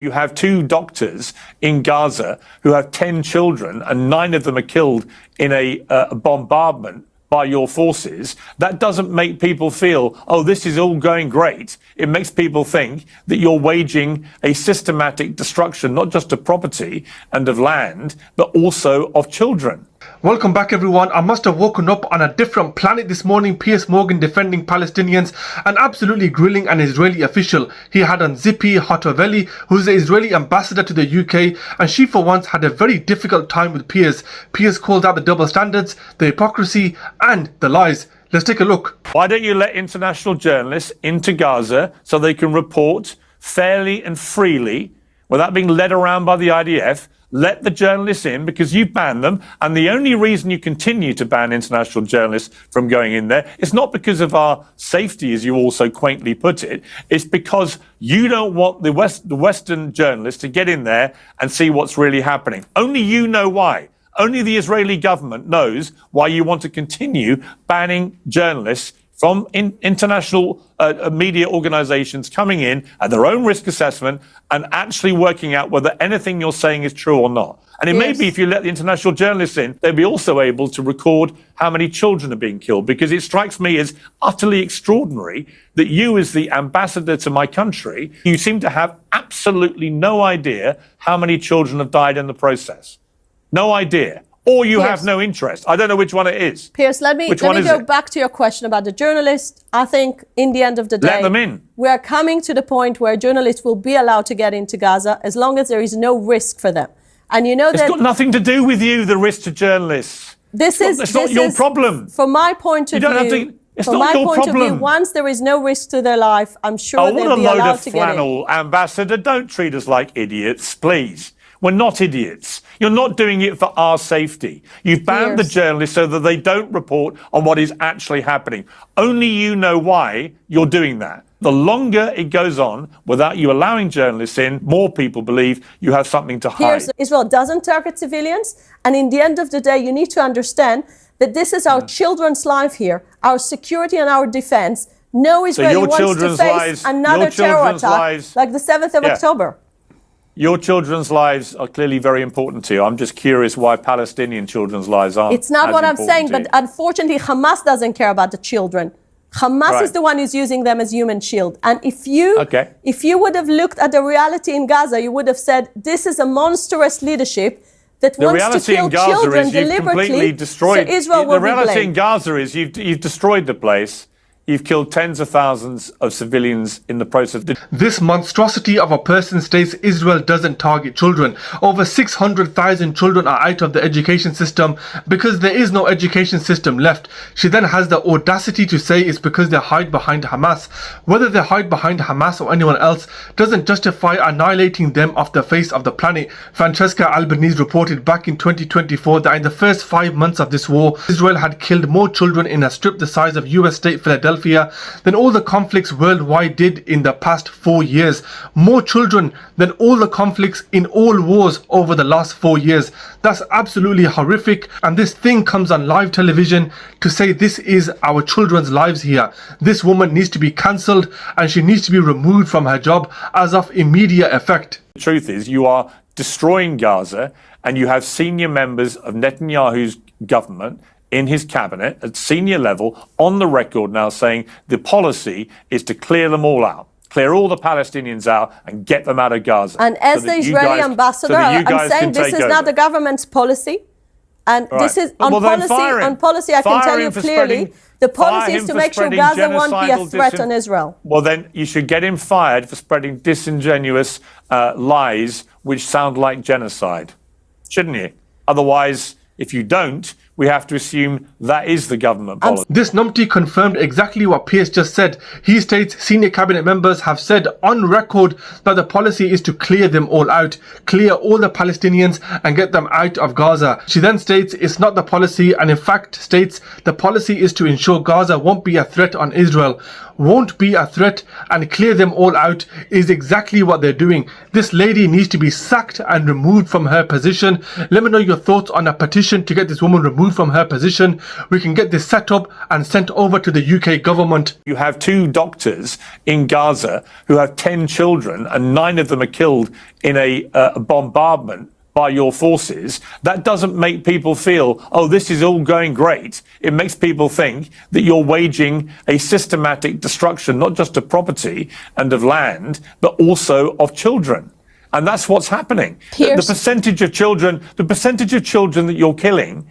You have 2 doctors in Gaza who have 10 children and 9 of them are killed in a bombardment by your forces. That doesn't make people feel, oh, this is all going great. It makes people think that you're waging a systematic destruction, not just of property and of land, but also of children. Welcome back, everyone. I must have woken up on a different planet this morning. Piers Morgan defending Palestinians and absolutely grilling an Israeli official. He had on Tzipi, Hotovely, who's the Israeli ambassador to the UK, and she for once had a very difficult time with Piers. Piers called out the double standards, the hypocrisy and the lies. Let's take a look. Why don't you let international journalists into Gaza so they can report fairly and freely without being led around by the IDF? Let the journalists in because you've banned them. And the only reason you continue to ban international journalists from going in there is not because of our safety, as you also quaintly put it. It's because you don't want the Western journalists to get in there and see what's really happening. Only you know why. Only the Israeli government knows why you want to continue banning journalists from international media organizations coming in at their own risk assessment and actually working out whether anything you're saying is true or not. And it may be if you let the international journalists in, they'll be also able to record how many children are being killed, because it strikes me as utterly extraordinary that you, as the ambassador to my country, you seem to have absolutely no idea how many children have died in the process. No idea. Or you have no interest. I don't know which one it is. Piers, let me go back to your question about the journalists. I think in the end of the day, let them in. We are coming to the point where journalists will be allowed to get into Gaza as long as there is no risk for them. And you know it's got nothing to do with you, the risk to journalists. It's not your problem. From my point of view, once there is no risk to their life, I'm sure they'll be allowed to get in. What a load of flannel, Ambassador. Don't treat us like idiots, please. We're not idiots. You're not doing it for our safety. You've banned the journalists so that they don't report on what is actually happening. Only you know why you're doing that. The longer it goes on without you allowing journalists in, more people believe you have something to hide. Israel doesn't target civilians. And in the end of the day, you need to understand that this is our children's life here, our security and our defense. No Israeli wants to face another terror attack like the 7th of October. Your children's lives are clearly very important to you. I'm just curious why Palestinian children's lives aren't. It's not what I'm saying, but unfortunately, Hamas doesn't care about the children. Hamas is the one who's using them as human shield. And if you would have looked at the reality in Gaza, you would have said, this is a monstrous leadership that wants to kill children deliberately, so Israel will be blamed. The reality in Gaza is you've destroyed the place. You've killed tens of thousands of civilians in the process. This monstrosity of a person states Israel doesn't target children. Over 600,000 children are out of the education system because there is no education system left. She then has the audacity to say it's because they hide behind Hamas. Whether they hide behind Hamas or anyone else doesn't justify annihilating them off the face of the planet. Francesca Albanese reported back in 2024 that in the first 5 months of this war, Israel had killed more children in a strip the size of US state Philadelphia than all the conflicts worldwide did in the past 4 years. More children than all the conflicts in all wars over the last 4 years. That's absolutely horrific, and this thing comes on live television to say this is our children's lives here. This woman needs to be cancelled and she needs to be removed from her job as of immediate effect. The truth is you are destroying Gaza, and you have senior members of Netanyahu's government in his cabinet at senior level on the record now saying the policy is to clear them all out, clear all the Palestinians out and get them out of Gaza. And as the Israeli ambassador, I'm saying this is not the government's policy. And this is on policy, I can tell you clearly, the policy is to make sure Gaza won't be a threat on Israel. Well, then you should get him fired for spreading disingenuous lies which sound like genocide, shouldn't you? Otherwise, if you don't, we have to assume that is the government policy. This numpty confirmed exactly what Piers just said. He states senior cabinet members have said on record that the policy is to clear them all out, clear all the Palestinians and get them out of Gaza. She then states it's not the policy, and in fact states the policy is to ensure Gaza won't be a threat on Israel. won't be a threat and clear them all out is exactly what they're doing. This lady needs to be sacked and removed from her position. Let me know your thoughts on a petition to get this woman removed from her position. We can get this set up and sent over to the UK government. You have 2 doctors in Gaza who have 10 children and 9 of them are killed in a bombardment by your forces. That doesn't make people feel, oh, this is all going great. It makes people think that you're waging a systematic destruction, not just of property and of land, but also of children. And that's what's happening. Piers. The percentage of children that you're killing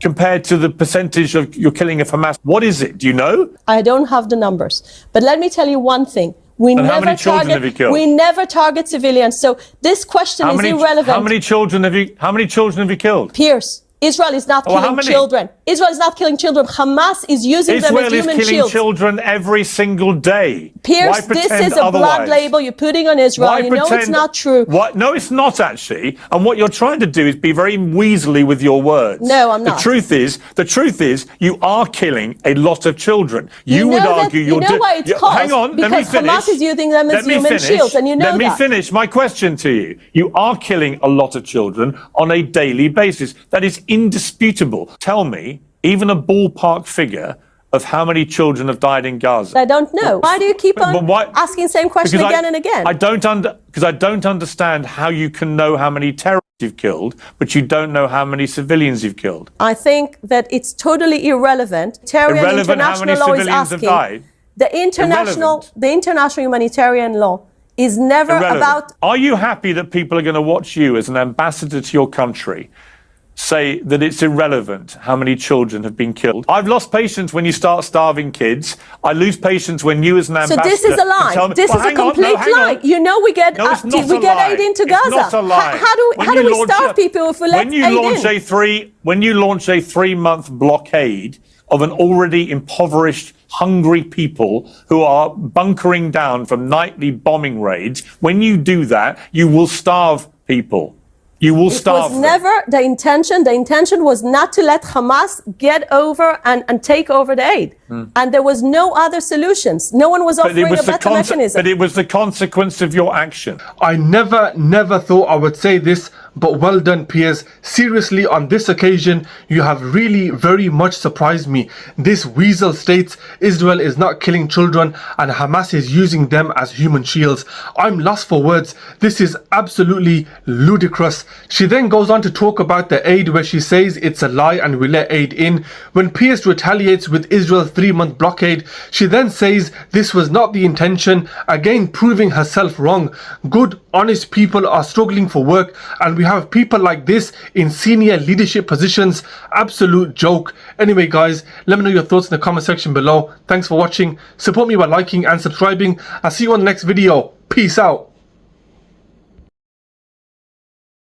compared to the percentage of you're killing of Hamas, what is it? Do you know? I don't have the numbers. But let me tell you one thing. We how many children have you killed? We never target civilians. So this question is irrelevant. How many children have you killed? Piers, Israel is not killing children. Israel is not killing children. Hamas is using them as human shields. Israel is killing children every single day. Piers, this is a blood label you're putting on Israel. You know it's not true. No, it's not actually. And what you're trying to do is be very weaselly with your words. No, I'm not. The truth is, you are killing a lot of children. You would argue you're doing. You know why it's caused? Hang on, let me because finish. Hamas is using them as human shields, and you know that. Let me finish my question to you. You are killing a lot of children on a daily basis. That is indisputable. Tell me, even a ballpark figure of how many children have died in Gaza. I don't know. Why do you keep on asking the same question again and again? Because I don't understand how you can know how many terrorists you've killed, but you don't know how many civilians you've killed. I think that it's totally irrelevant. Irrelevant how many civilians have died? The international humanitarian law is never about... Are you happy that people are going to watch you as an ambassador to your country say that it's irrelevant how many children have been killed? I've lost patience when you start starving kids. I lose patience when you as an ambassador... So this is a lie. This is a complete lie. You know we get aid into Gaza. It's not a lie. How do we starve people if we let aid in? When you launch a 3-month blockade of an already impoverished, hungry people who are bunkering down from nightly bombing raids, when you do that, you will starve people. You will starve them. It was never the intention. The intention was not to let Hamas get over and take over the aid. And there was no other solutions. No one was offering a better mechanism. But it was the consequence of your action. I never thought I would say this, but well done, Piers. Seriously, on this occasion, you have really very much surprised me. This weasel states Israel is not killing children and Hamas is using them as human shields. I'm lost for words. This is absolutely ludicrous. She then goes on to talk about the aid where she says it's a lie and we let aid in. When Piers retaliates with Israel's 3-month blockade, she then says this was not the intention, again proving herself wrong. Good, honest people are struggling for work and we have people like this in senior leadership positions. Absolute joke. Anyway guys, let me know your thoughts in the comment section below. Thanks for watching. Support me by liking and subscribing. I'll see you on the next video. Peace out.